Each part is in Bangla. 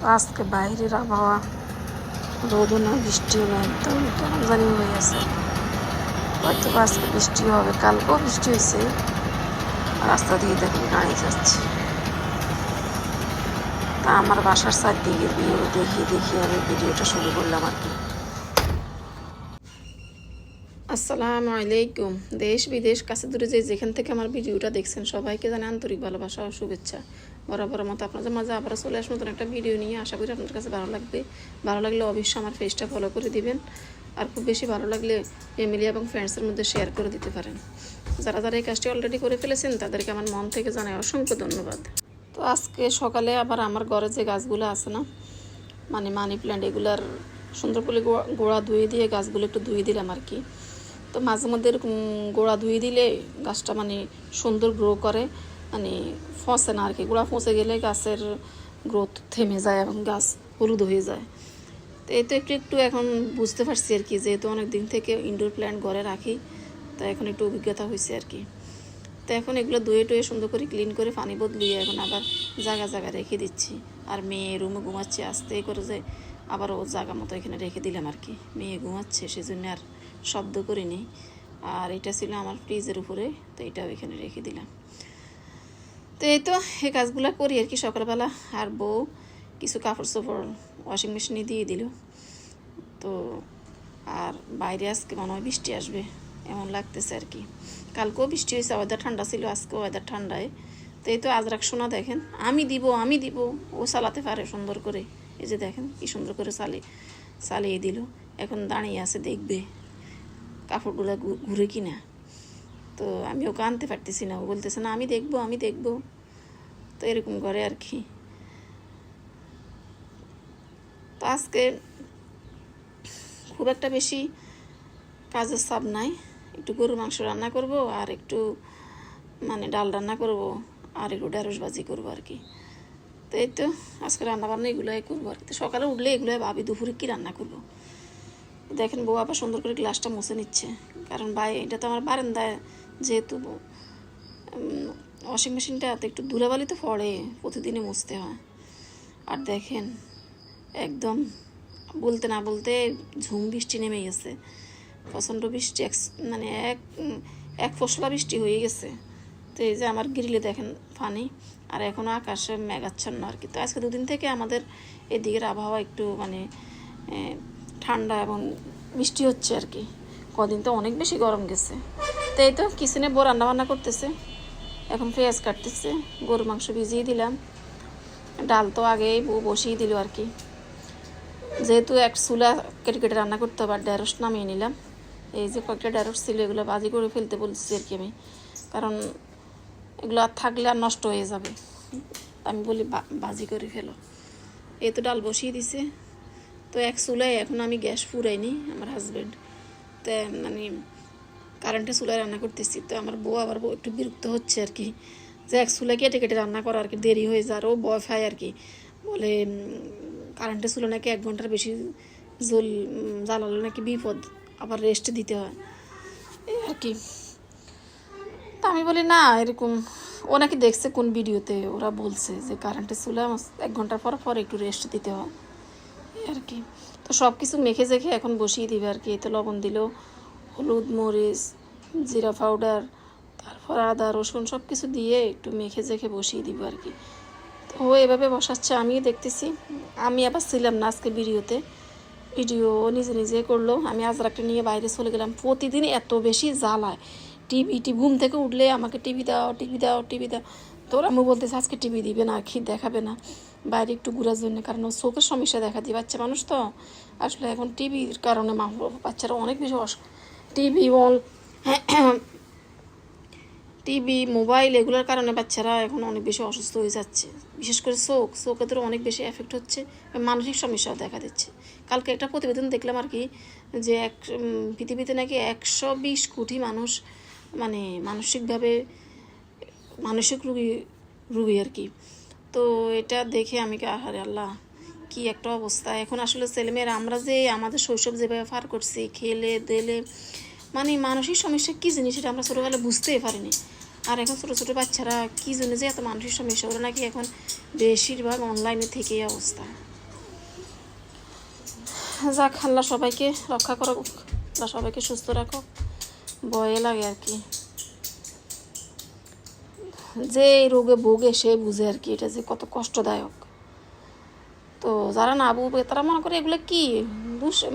আজকে বাইরের আবহাওয়া রোদও না বৃষ্টিও না, একদম কেমন জানি হয়ে আছে। হয়তো আজকে বৃষ্টিও হবে, কালকেও বৃষ্টি হয়েছে। রাস্তা দিয়ে দেখেন গাড়ি যাচ্ছে। তা আমার বাসার চারদিকে ভিউ দেখি আমি ভিডিওটা শুরু করলাম আর কি। আসসালামু আলাইকুম। দেশ বিদেশ কাছে দূরে যেখান থেকে আমার ভিডিওটা দেখছেন সবাইকে জানে আন্তরিক ভালোবাসা ও শুভেচ্ছা। বরাবর মতো আপনাদের মাঝে আবার চলে আসবো নতুন একটা ভিডিও নিয়ে। আশা করি আপনার কাছে ভালো লাগবে। ভালো লাগলে অবশ্যই আমার পেজটা ফলো করে দিবেন, আর খুব বেশি ভালো লাগলে ফ্যামিলি এবং ফ্রেন্ডসের মধ্যে শেয়ার করে দিতে পারেন। যারা যারা এই কাজটি অলরেডি করে ফেলেছেন তাদেরকে আমার মন থেকে জানাই অসংখ্য ধন্যবাদ। তো আজকে সকালে আবার আমার ঘরে যে গাছগুলো আছে না, মানে মানি প্ল্যান্ট, এগুলার সুন্দর করে গোড়া ধুয়ে দিয়ে গাছগুলো একটু ধুয়ে দিলাম আর কি। তো মাঝে মধ্যে এরকম গোড়া ধুয়ে দিলে গাছটা মানে সুন্দর গ্রো করে, মানে ফসে না আর কি। গোড়া ফসে গেলে গাছের গ্রোথ থেমে যায় এবং গাছ হলুদ হয়ে যায়। তো এই তো একটু একটু এখন বুঝতে পারছি আর কি, যেহেতু অনেক দিন থেকে ইনডোর প্ল্যান্ট ঘরে রাখি, তো এখন একটু অভিজ্ঞতা হয়েছে আর কি। তো এখন এগুলো ধুয়ে টুয়ে সুন্দর করে ক্লিন করে পানি বদলিয়ে এখন আবার জায়গা রেখে দিচ্ছি। আর মেয়ে রুমে ঘুমাচ্ছে, আস্তে করে যে আবার ও জায়গা মতো এখানে রেখে দিলাম আর কি। মেয়ে ঘুমাচ্ছে সেজন্য আর শব্দ করিনি। আর এটা ছিল আমার ফ্রিজের উপরে, তো এটাও এখানে রেখে দিলাম। তো এই তো এই কাজগুলো করি আর কি সকালবেলা। আর বউ কিছু কাপড় চোপড় ওয়াশিং মেশিনে দিয়ে দিল। তো আর বাইরে আজকে মনে হয় বৃষ্টি আসবে এমন লাগতেছে আর কি। কালকেও বৃষ্টি হয়েছে, ওয়েদার ঠান্ডা ছিল, আজকেও ওয়েদার ঠান্ডায়। তো এই তো আজরাক সোনা দেখেন, আমি দিব ও চালাতে পারে সুন্দর করে। এই যে দেখেন কি সুন্দর করে চালিয়ে দিল। এখন দাঁড়িয়ে আছে দেখবে কাপড়গুলো ঘুরে কিনা। তো আমি ওকে আনতে পারতেছি না, ও বলতেছে না আমি দেখবো। তো এরকম করে আর কি। তো আজকে খুব একটা বেশি কাজের চাপ নাই। একটু গরুর মাংস রান্না করব, আর একটু মানে ডাল রান্না করব, আর একটু ঢেঁড়স ভাজি করবো আর কি। তো এই তো আজকে রান্নাবান্না এগুলোই করবো আর কি। সকালে উঠলে এগুলোই ভাবি দুপুরে কী রান্না করব। দেখেন বউ আবার সুন্দর করে গ্লাসটা মুছে নিচ্ছে, কারণ এটা তো আমার বারান্দায়, যেহেতু ওয়াশিং মেশিনটা একটু ধুলাবালি তো পড়ে, প্রতিদিনই মুছতে হয়। আর দেখেন একদম বলতে না বলতে ঝুম বৃষ্টি নেমে গেছে। প্রচণ্ড বৃষ্টি, মানে এক ফসলা বৃষ্টি হয়ে গেছে। তো এই যে আমার গ্রিলে দেখেন পানি, আর এখনও আকাশে মেঘাচ্ছন্ন আর কি। তো আজকে দুদিন থেকে আমাদের এদিকের আবহাওয়া একটু মানে ঠান্ডা এবং বৃষ্টি হচ্ছে আর কি। কদিন তো অনেক বেশি গরম গেছে। তো এই তো কিচেনে বউ রান্নাবান্না করতেছে, এখন পেঁয়াজ কাটতেছে, গরুর মাংস ভিজিয়ে দিলাম, ডাল তো আগেই বউ বসিয়ে দিল আর কি। যেহেতু এক চুলা কেটে রান্না করতে হবে, আর ঢেঁড়স নামিয়ে নিলাম। এই যে কয়েকটা ঢেঁড়স ছিল, এগুলো ভাজি করে ফেলতে বলছি আর কি আমি, কারণ এগুলো আর থাকলে আর নষ্ট হয়ে যাবে। আমি বলি ভাজি করে ফেলো। এই তো ডাল বসিয়ে দিছে। তো এক চুলায় এখন আমি গ্যাস পুরাইনি, আমার হাজব্যান্ড তো মানে কারেন্টে চুলায় রান্না করতেছি। তো আমার বউ একটু বিরক্ত হচ্ছে আর কি, যে এক চুলায় কেটে রান্না করা আর কি দেরি হয়ে যায়। আর ও ভয় পায় আর কি, বলে কারেন্টে চুলা নাকি 1 ঘন্টার বেশি জ্বালালে নাকি বিপদ, আবার রেস্ট দিতে হয় এই আর কি। তা আমি বলি না এরকম, ও নাকি দেখছে কোন ভিডিওতে ওরা বলছে যে কারেন্টের চুলা 1 ঘন্টার পর একটু রেস্ট দিতে হয় আর কি। তো সব কিছু মেখে জেখে এখন বসিয়ে দিবে আর কি। তো লবণ দিল, হলুদ, মরিচ, জিরা পাউডার, তারপর আদা রসুন সব কিছু দিয়ে একটু মেখে জেখে বসিয়ে দিব আর কি। তো ও এভাবে বসাচ্ছে, আমিও দেখতেছি। আমি আবার ছিলাম না আজকে ভিডিও নিজে করলো। আমি আজরাকটা নিয়ে বাইরে চলে গেলাম। প্রতিদিন এত বেশি জ্বালায়, টিভি ঘুম থেকে উঠলে আমাকে টিভি দাও। তো আমি বলতেছে আজকে টিভি দিবে না, কি দেখাবে না, বাইরে একটু ঘোরার জন্য, কারণ ও চোখের সমস্যা দেখা দিয়ে বাচ্চা মানুষ তো আসলে এখন টিভির কারণে বাচ্চারা অনেক বেশি টিভি মোবাইল এগুলোর কারণে বাচ্চারা এখন অনেক বেশি অসুস্থ হয়ে যাচ্ছে। বিশেষ করে চোখের অনেক বেশি এফেক্ট হচ্ছে, মানসিক সমস্যাও দেখা দিচ্ছে। কালকে একটা প্রতিবেদন দেখলাম আর কি, যে পৃথিবীতে নাকি 120 কোটি মানুষ মানে মানসিক রুগী আর কি। তো এটা দেখে আমি আহারে আল্লাহ, কি একটা অবস্থা এখন আসলে ছেলেমেয়েরা। আমরা যে আমাদের শৈশব যেভাবে পার করছি খেলে দেলে, মানে মানসিক সমস্যা কী জিনিস এটা আমরা ছোটোবেলায় বুঝতেই পারিনি। আর এখন ছোটো বাচ্চারা কী জন্য যে এত মানসিক সমস্যা, ওরা নাকি এখন বেশিরভাগ অনলাইনে থেকেই অবস্থা। যাক, আল্লাহ সবাইকে রক্ষা করো, আল্লাহ সবাইকে সুস্থ রাখো। ভয়ে লাগে আর কি, যে এই রোগে ভোগে সে বুঝে আর কি এটা যে কত কষ্টদায়ক। তো যারা না বুঝবে তারা মনে করে এগুলো কি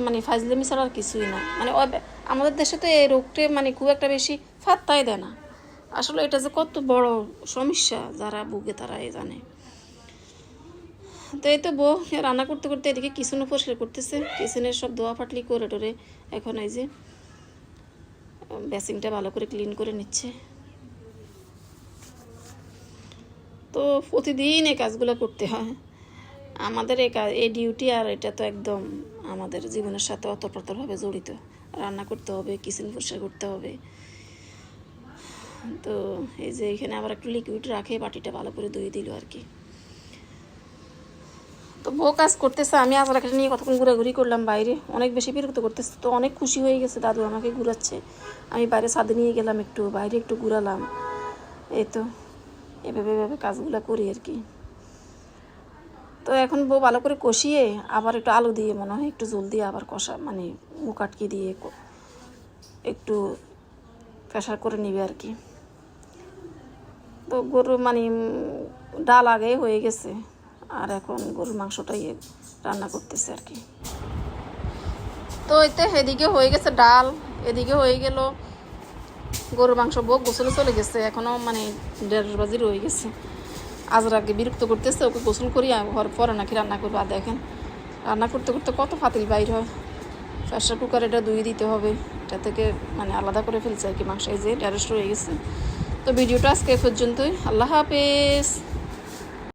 মানে ফাজলামি ছাড়া আর কিছুই না। মানে আমাদের দেশে তো এই রোগটা মানে খুব একটা বেশি ফাত্তাই দেয় না। আসলে এটা যে কত বড় সমস্যা, যারা ভুগে তারাই জানে। তো এই তো বউ রান্না করতে করতে এদিকে কিচেনও পরিষ্কার করতেছে, কিচেনের সব দোয়া ফাটলি করে টোরে এখন এই যে বেসিংটা ভালো করে ক্লিন করে নিচ্ছে। তো প্রতিদিন এই কাজগুলো করতে হয় আমাদের। এই ডিউটি আর এটা তো একদম আমাদের জীবনের সাথে অতপ্রতভাবে জড়িত। রান্না করতে হবে, কিচেন পরিষ্কার করতে হবে। তো এই যে এখানে আবার একটু লিকুইড রাখে বাটিটা ভালো করে ধুয়ে দিল আর কি। তো বউ কাজ করতেছে, আমি আজরাকে নিয়ে কতক্ষণ ঘোরাঘুরি করলাম বাইরে, অনেক বেশি বিরক্ত করতেছে। তো অনেক খুশি হয়ে গেছে, দাদু আমাকে ঘুরাচ্ছে। আমি বাইরে ছাদে নিয়ে গেলাম, একটু বাইরে একটু ঘুরালাম। এই তো এভাবে এভাবে কাজগুলো করি আর কি। তো এখন বউ ভালো করে কষিয়ে আবার একটু আলু দিয়ে মনে হয় একটু জল দিয়ে আবার কষা মানে মুখ আটকে দিয়ে একটু প্রেশার করে নিবে আর কি। তো গরু মানে ডাল আগে হয়ে গেছে, আর এখন গরুর মাংসটাই রান্না করতেছে আর কি। তো এতে এদিকে হয়ে গেছে ডাল, এদিকে হয়ে গেল গরুর মাংস। বউ গোসলে চলে গেছে, এখনও মানে 1:30 বাজে রয়ে গেছে। আজরাকে বিরক্ত করতেছে, ওকে গোসল করি ঘর পরে নাকি রান্না করবো। আর দেখেন রান্না করতে করতে কত ফাতিল বাইর হয়। প্রেশার কুকার এটা ধুয়ে দিতে হবে, এটা থেকে মানে আলাদা করে ফেলছে আর কি মাংস। এই যে 1:30 হয়ে গেছে। তো ভিডিওটা আজকে পর্যন্তই, আল্লাহ হাফেজ।